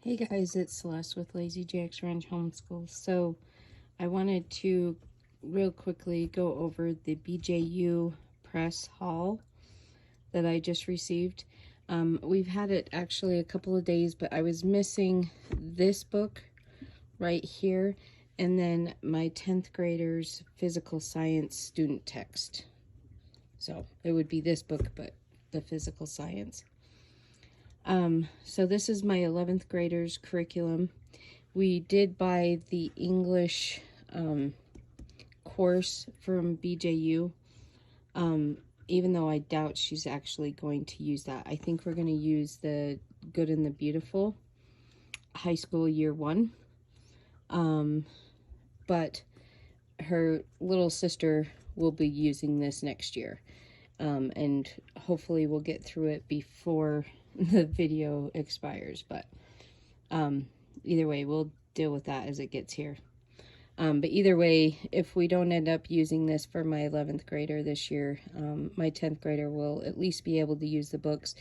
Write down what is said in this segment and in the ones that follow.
Hey guys, it's Celeste with Lazy Jack's Ranch Homeschool. So I wanted to real quickly go over the Bju Press haul that I just received. We've had it actually a couple of days, but I was missing this book right here and then my 10th graders physical science student text. So it would be this book, but the physical science. So this is my 11th graders curriculum. We did buy the English course from BJU, even though I doubt she's actually going to use that. I think we're going to use the Good and the Beautiful high school year 1. But her little sister will be using this next year. And hopefully we'll get through it before the video expires, but either way, we'll deal with that as it gets here. But either way, if we don't end up using this for my 11th grader this year, my 10th grader will at least be able to use the books.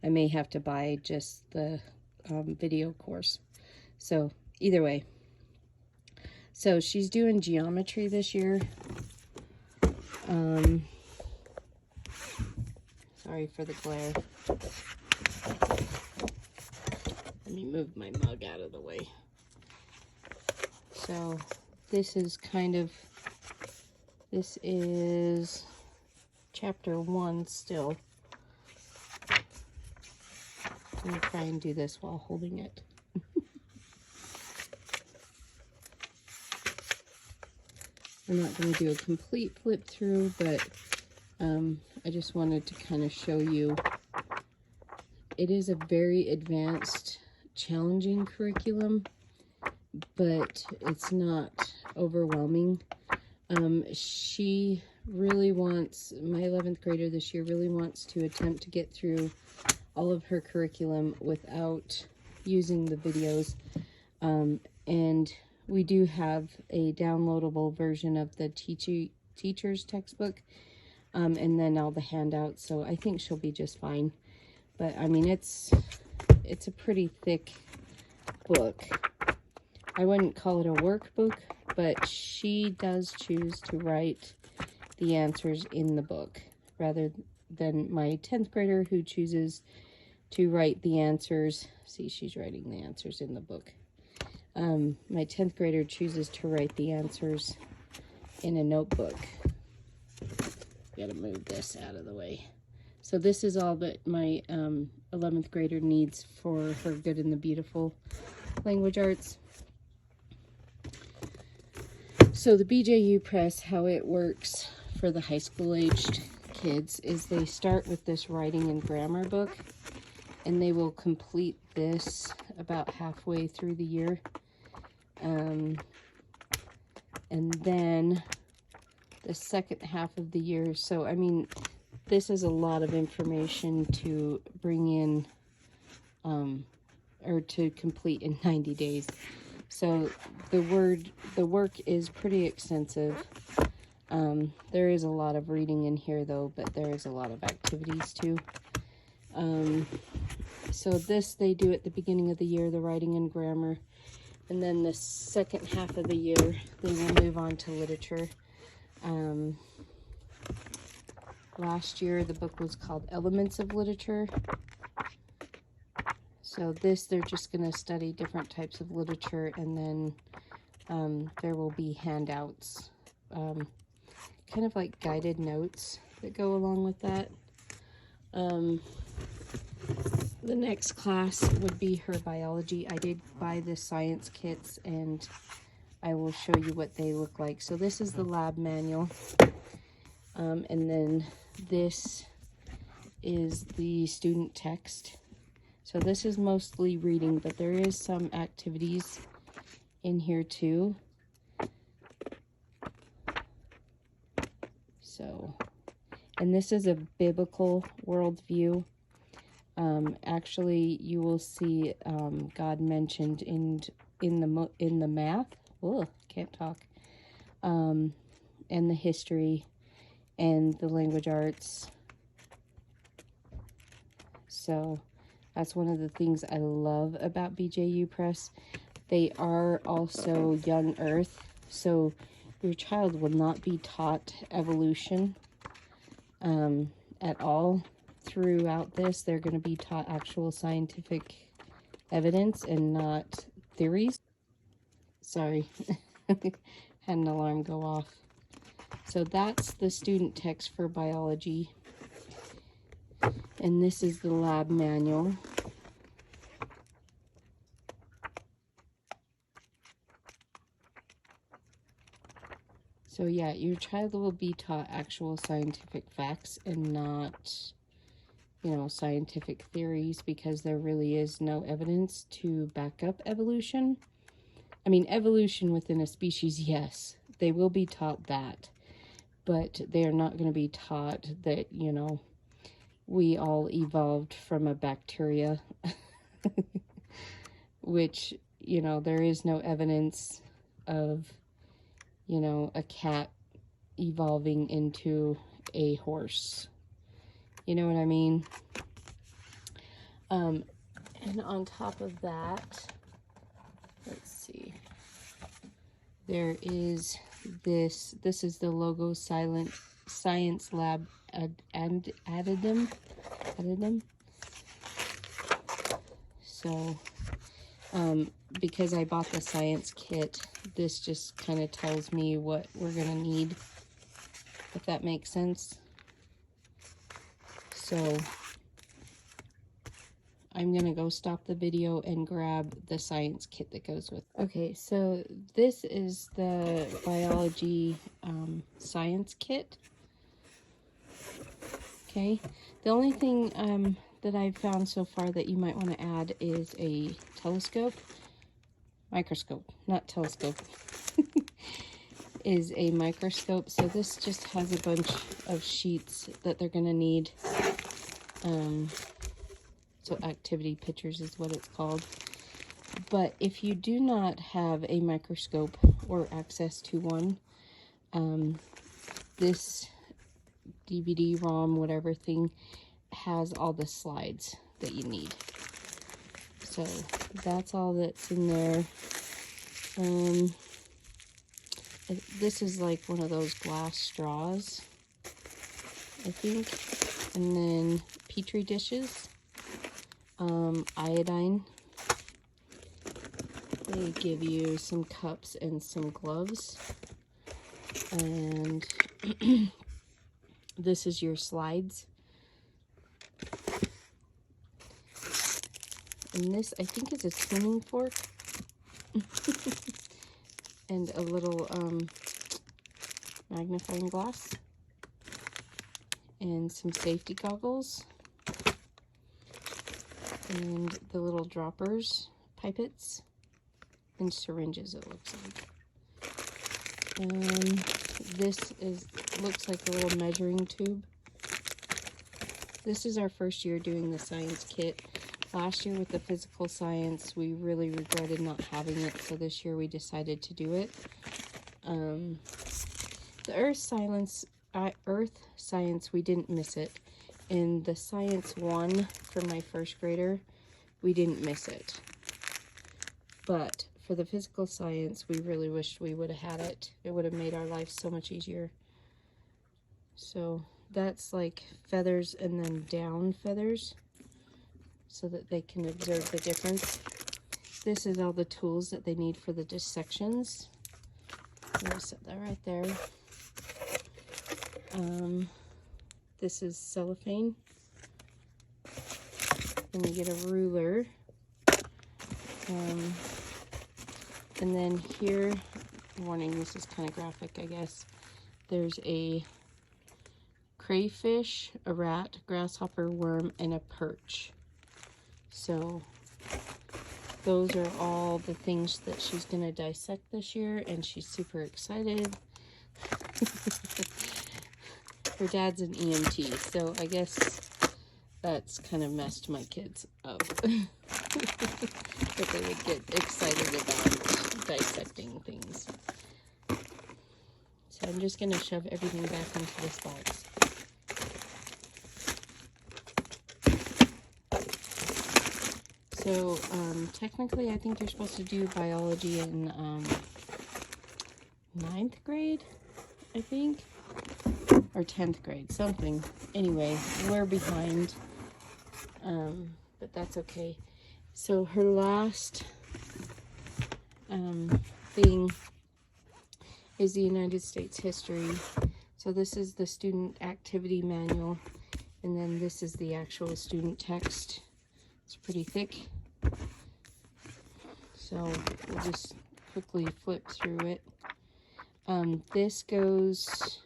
I may have to buy just the video course. So either way. So she's doing geometry this year. Sorry for the glare. Let me move my mug out of the way. So this is chapter 1 still. I'm going to try and do this while holding it. I'm not going to do a complete flip through, but I just wanted to kind of show you. It is a very advanced, challenging curriculum, but it's not overwhelming. She really wants, my 11th grader this year really wants to attempt to get through all of her curriculum without using the videos. And we do have a downloadable version of the teacher's textbook, and then all the handouts, so I think she'll be just fine. But I mean, it's a pretty thick book. I wouldn't call it a workbook, but she does choose to write the answers in the book rather than my 10th grader who chooses to write the answers. See, she's writing the answers in the book. My 10th grader chooses to write the answers in a notebook. Gotta move this out of the way. So this is all that my 11th grader needs for her Good and the Beautiful language arts. So the BJU Press, how it works for the high school aged kids is they start with this writing and grammar book, and they will complete this about halfway through the year. And then the second half of the year, so I mean, this is a lot of information to bring in or to complete in 90 days. So the work is pretty extensive. There is a lot of reading in here though, but there is a lot of activities too. So this they do at the beginning of the year, the writing and grammar. And then the second half of the year, they will move on to literature. Last year, the book was called Elements of Literature. So this, they're just going to study different types of literature, and then there will be handouts, kind of like guided notes that go along with that. The next class would be her biology. I did buy the science kits, and I will show you what they look like. So this is the lab manual, and then this is the student text. So this is mostly reading, but there is some activities in here too. So, and this is a biblical worldview. Actually, you will see God mentioned in the math. Oh, can't talk. And the history and the language arts. So That's one of the things I love about Bju Press. They are also young earth, so your child will not be taught evolution at all throughout this. They're going to be taught actual scientific evidence and not theories. Sorry, had an alarm go off. So that's the student text for biology. And this is the lab manual. So yeah, your child will be taught actual scientific facts and not, you know, scientific theories, because there really is no evidence to back up evolution. I mean, evolution within a species, yes, they will be taught that, but they are not going to be taught that, you know, we all evolved from a bacteria, which, you know, there is no evidence of, you know, a cat evolving into a horse. You know what I mean? And on top of that, let's see, there is this is the Logo Science Lab addendum. So, because I bought the science kit, this just kind of tells me what we're gonna need, if that makes sense. So I'm gonna go stop the video and grab the science kit that goes with it. Okay, so this is the biology science kit. Okay, the only thing that I've found so far that you might want to add is a microscope, not telescope, is a microscope. So this just has a bunch of sheets that they're going to need. So activity pictures is what it's called. But if you do not have a microscope or access to one, this DVD-ROM, whatever thing, has all the slides that you need. So that's all that's in there. This is like one of those glass straws, I think. And then Petri dishes, iodine. They give you some cups and some gloves. And this is your slides. And this, I think, is a tuning fork. And a little magnifying glass. And some safety goggles. And the little droppers, pipettes, and syringes, it looks like. This looks like a little measuring tube. This is our first year doing the science kit. Last year with the physical science, we really regretted not having it, so this year we decided to do it. The earth science, we didn't miss it. In the science 1 for my first grader, we didn't miss it. But for the physical science, we really wished we would have had it. It would have made our life so much easier. So that's like feathers and then down feathers, so that they can observe the difference. This is all the tools that they need for the dissections. I'm gonna set that right there. This is cellophane. Then you get a ruler. And then here, warning, this is kind of graphic, I guess. There's a crayfish, a rat, grasshopper, worm, and a perch. So those are all the things that she's going to dissect this year, and she's super excited. Her dad's an EMT, so I guess that's kind of messed my kids up. That they would get excited about dissecting things. So I'm just going to shove everything back into this box. So, technically, I think you're supposed to do biology in, 9th grade, I think, or 10th grade, something. Anyway, we're behind, but that's okay. So her last, thing is the United States history. So this is the student activity manual, and then this is the actual student text. It's pretty thick, so we'll just quickly flip through it. This goes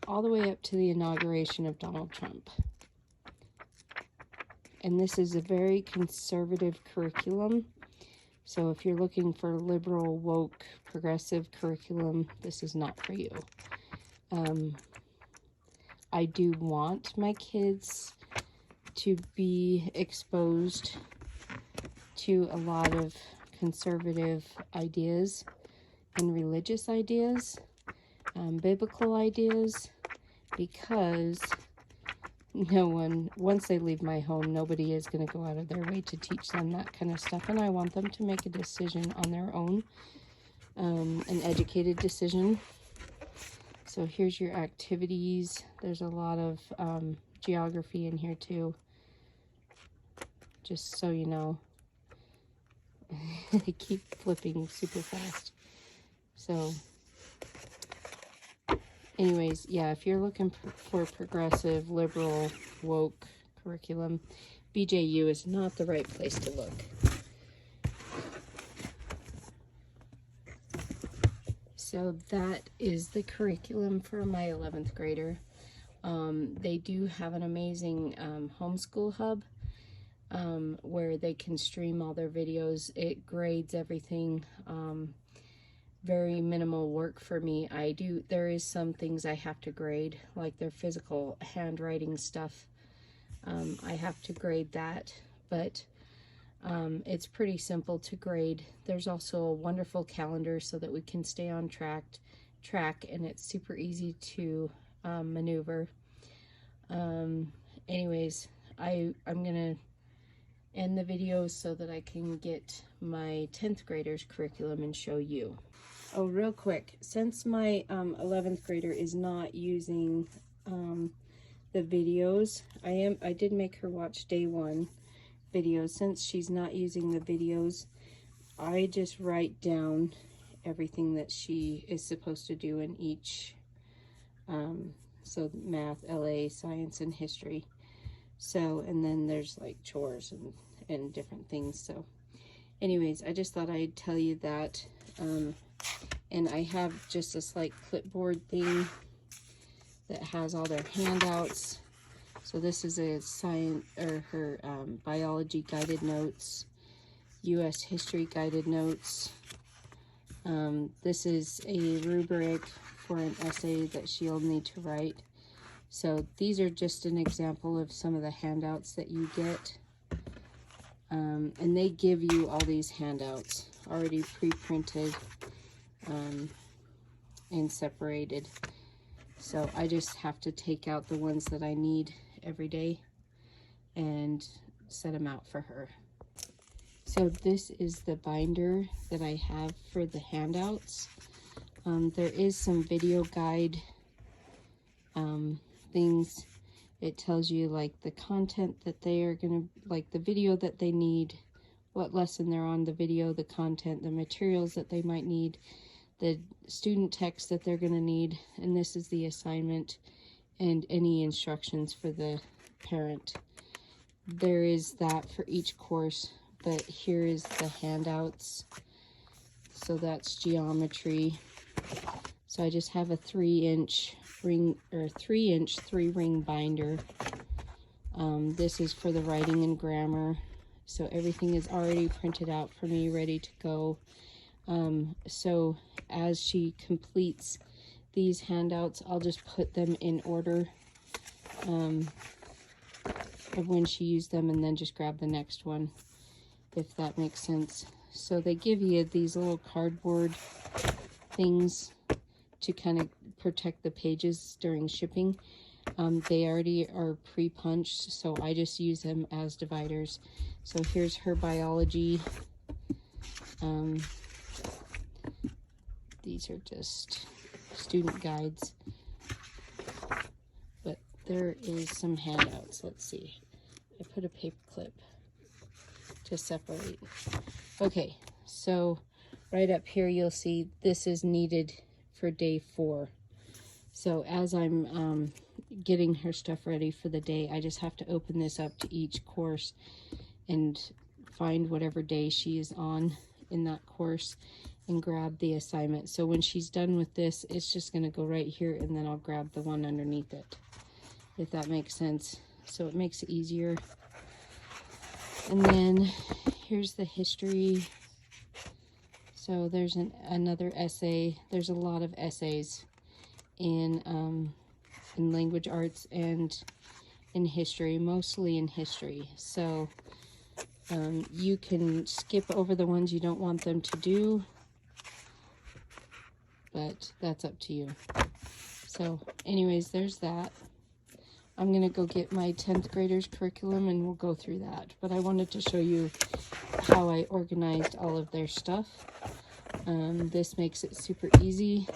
all the way up to the inauguration of Donald Trump. And this is a very conservative curriculum. So if you're looking for liberal, woke, progressive curriculum, this is not for you. I do want my kids to be exposed to a lot of conservative ideas and religious ideas, biblical ideas, because once they leave my home, nobody is going to go out of their way to teach them that kind of stuff, and I want them to make a decision on their own, an educated decision. So here's your activities. There's a lot of geography in here too, just so you know. I keep flipping super fast. So anyways, yeah, if you're looking for progressive, liberal, woke curriculum, BJU is not the right place to look. So that is the curriculum for my 11th grader. They do have an amazing homeschool hub where they can stream all their videos. It grades everything. Very minimal work for me. There is some things I have to grade, like their physical handwriting stuff. I have to grade that, but it's pretty simple to grade. There's also a wonderful calendar so that we can stay on track, and it's super easy to maneuver. Anyways, I'm gonna end the video so that I can get my 10th graders curriculum and show you. Oh, real quick, since my 11th grader is not using the videos, I did make her watch day 1 videos. Since she's not using the videos, I just write down everything that she is supposed to do in each, so math, LA, science, and history. So, and then there's like chores and different things. So anyways, I just thought I'd tell you that. And I have just a slight clipboard thing that has all their handouts. So this is a science, or her biology guided notes, U.S. history guided notes. This is a rubric for an essay that she'll need to write. So these are just an example of some of the handouts that you get. And they give you all these handouts already pre-printed and separated. So I just have to take out the ones that I need every day and set them out for her. So this is the binder that I have for the handouts. There is some video guide things. It tells you like the content that they are gonna, like the video that they need, what lesson they're on, the video, the content, the materials that they might need, the student text that they're gonna need, and this is the assignment and any instructions for the parent. There is that for each course, but here is the handouts. So that's geometry. So I just have a 3-inch ring, or 3-inch 3-ring binder. This is for the writing and grammar. So everything is already printed out for me, ready to go. So as she completes these handouts, I'll just put them in order of when she used them, and then just grab the next one, if that makes sense. So they give you these little cardboard things to kind of protect the pages during shipping. They already are pre-punched, so I just use them as dividers. So here's her biology. These are just student guides, but there is some handouts. Let's see. I put a paper clip to separate. Okay, so right up here you'll see this is needed for day 4. So as I'm getting her stuff ready for the day, I just have to open this up to each course and find whatever day she is on in that course and grab the assignment. So when she's done with this, it's just going to go right here, and then I'll grab the one underneath it, if that makes sense. So it makes it easier. And then here's the history. So there's another essay. There's a lot of essays in language arts and in history, mostly in history. So you can skip over the ones you don't want them to do, but that's up to you. So anyways, there's that. I'm going to go get my 10th graders curriculum and we'll go through that. But I wanted to show you how I organized all of their stuff. This makes it super easy.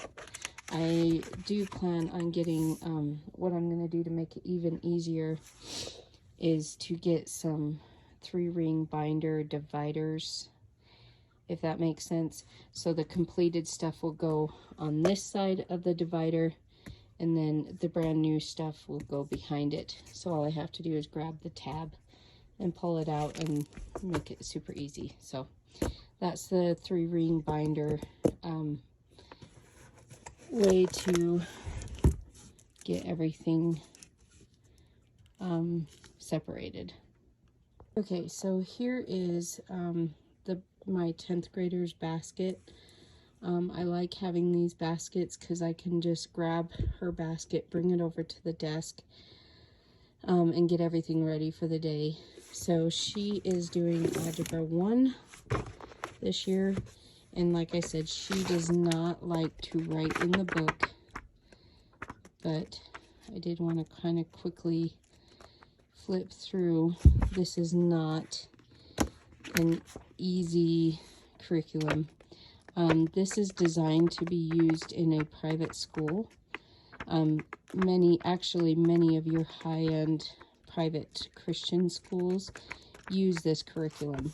I do plan on getting, what I'm going to do to make it even easier is to get some 3-ring binder dividers, if that makes sense. So the completed stuff will go on this side of the divider, and then the brand new stuff will go behind it. So all I have to do is grab the tab and pull it out and make it super easy. So that's the 3-ring binder way to get everything separated. Okay, so here is my 10th graders basket. I like having these baskets because I can just grab her basket, bring it over to the desk, and get everything ready for the day. So she is doing Algebra 1 this year, and like I said, she does not like to write in the book, but I did want to kind of quickly flip through. This is not an easy curriculum. This is designed to be used in a private school. Many of your high-end private Christian schools use this curriculum.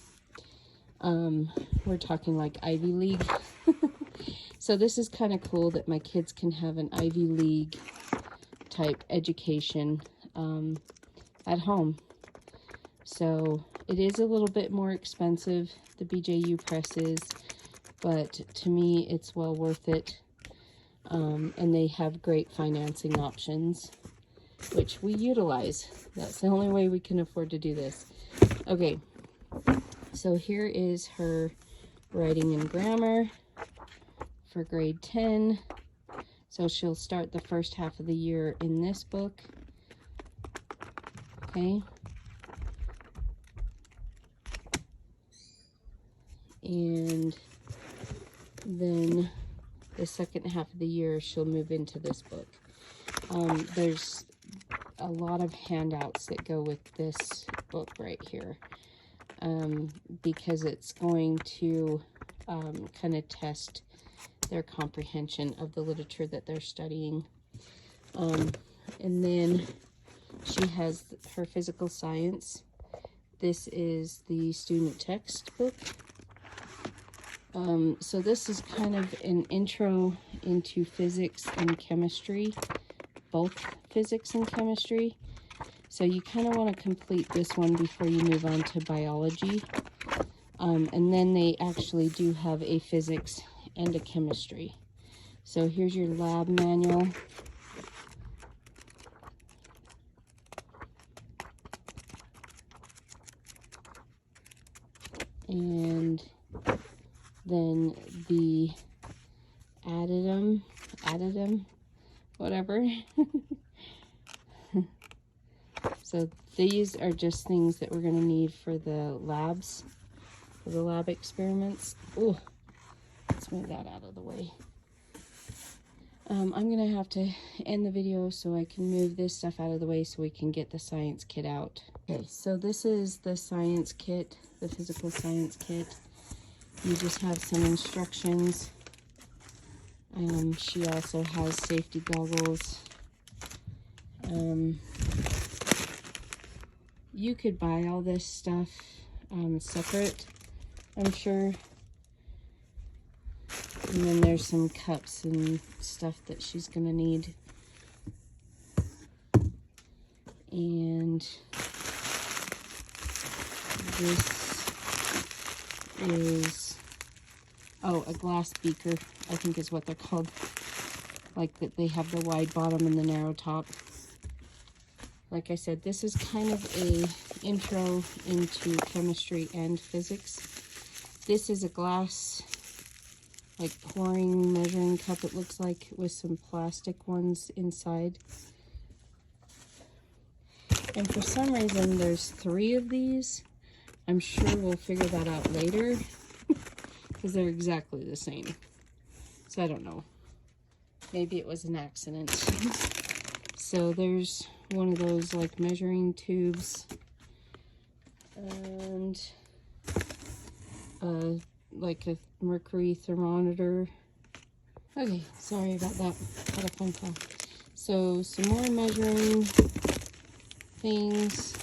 We're talking like Ivy League. So this is kind of cool that my kids can have an Ivy League type education at home. So it is a little bit more expensive, the Bju Press is, but to me it's well worth it. And they have great financing options, which we utilize. That's the only way we can afford to do this. Okay, so here is her writing and grammar for grade 10. So she'll start the first half of the year in this book. Okay. And then the second half of the year she'll move into this book. There's a lot of handouts that go with this book right here, because it's going to kind of test their comprehension of the literature that they're studying. And then she has her physical science. This is the student textbook. So this is kind of an intro into physics and chemistry, both physics and chemistry. So you kind of want to complete this one before you move on to biology. And then they actually do have a physics and a chemistry. So here's your lab manual. And then the addendum, whatever. So these are just things that we're going to need for the labs, for the lab experiments. Oh, let's move that out of the way. I'm going to have to end the video so I can move this stuff out of the way so we can get the science kit out. Okay, so this is the science kit, the physical science kit. You just have some instructions. She also has safety goggles. You could buy all this stuff separate, I'm sure. And then there's some cups and stuff that she's gonna need. And this is, oh, a glass beaker, I think is what they're called. Like that they have the wide bottom and the narrow top. Like I said, this is kind of a intro into chemistry and physics. This is a glass, like pouring measuring cup, it looks like, with some plastic ones inside. And for some reason, there's 3 of these. I'm sure we'll figure that out later because they're exactly the same. So I don't know. Maybe it was an accident. So there's one of those like measuring tubes and like a mercury thermometer. Okay, sorry about that. Had a phone call. So some more measuring things.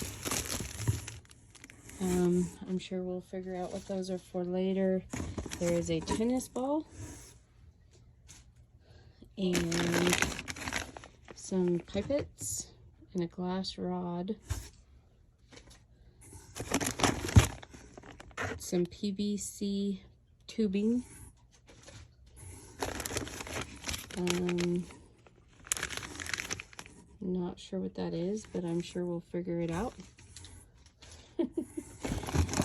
I'm sure we'll figure out what those are for later. There is a tennis ball and some pipettes and a glass rod, some PVC tubing, not sure what that is, but I'm sure we'll figure it out.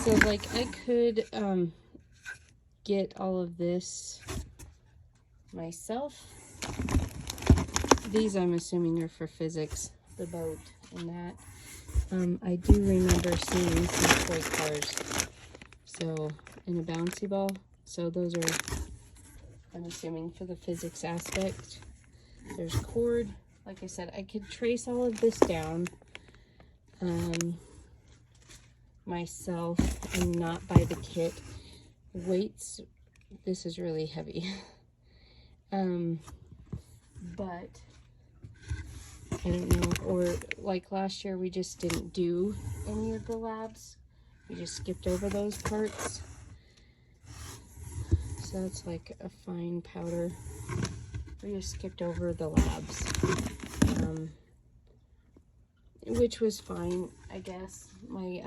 So like I could get all of this myself. These I'm assuming are for physics, the boat and that. I do remember seeing some toy cars, so, and a bouncy ball. So those are, I'm assuming, for the physics aspect. There's cord. Like I said, I could trace all of this down myself and not buy the kit. Weights, this is really heavy. But I don't know, or like last year we just didn't do any of the labs. We just skipped over those parts. So that's like a fine powder. We just skipped over the labs, which was fine, I guess. My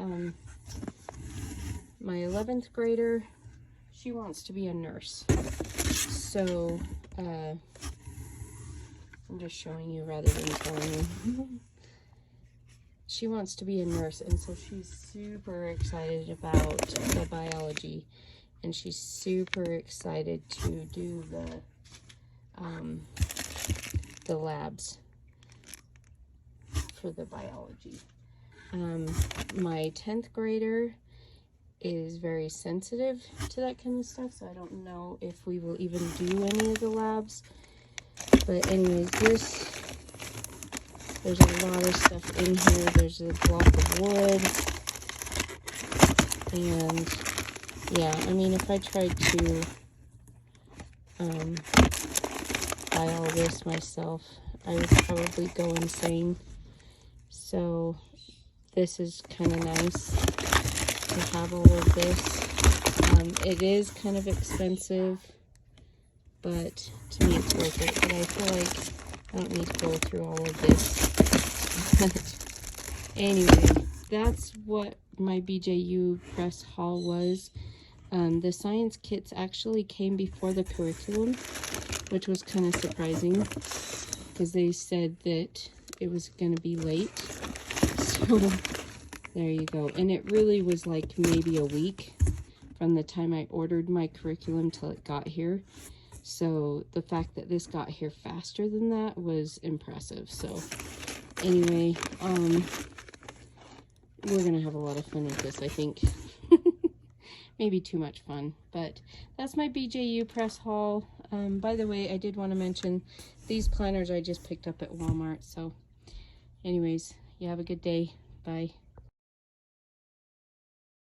11th grader, she wants to be a nurse. So I'm just showing you rather than telling you. She wants to be a nurse, and so she's super excited about the biology, and she's super excited to do the labs for the biology. My 10th grader is very sensitive to that kind of stuff, so I don't know if we will even do any of the labs. But anyways, there's a lot of stuff in here. There's a block of wood. And yeah, I mean, if I tried to buy all this myself, I would probably go insane. So this is kind of nice to have all of this. It is kind of expensive, but to me it's worth it. But I feel like I don't need to go through all of this. Anyway, that's what my Bju Press haul was. The science kits actually came before the curriculum, which was kind of surprising because they said that it was going to be late. So there you go. And it really was like maybe a week from the time I ordered my curriculum till it got here. So the fact that this got here faster than that was impressive. So anyway, we're gonna have a lot of fun with this, I think. Maybe too much fun, but that's my Bju Press haul. By the way, I did want to mention these planners I just picked up at Walmart. So anyways, you have a good day. Bye.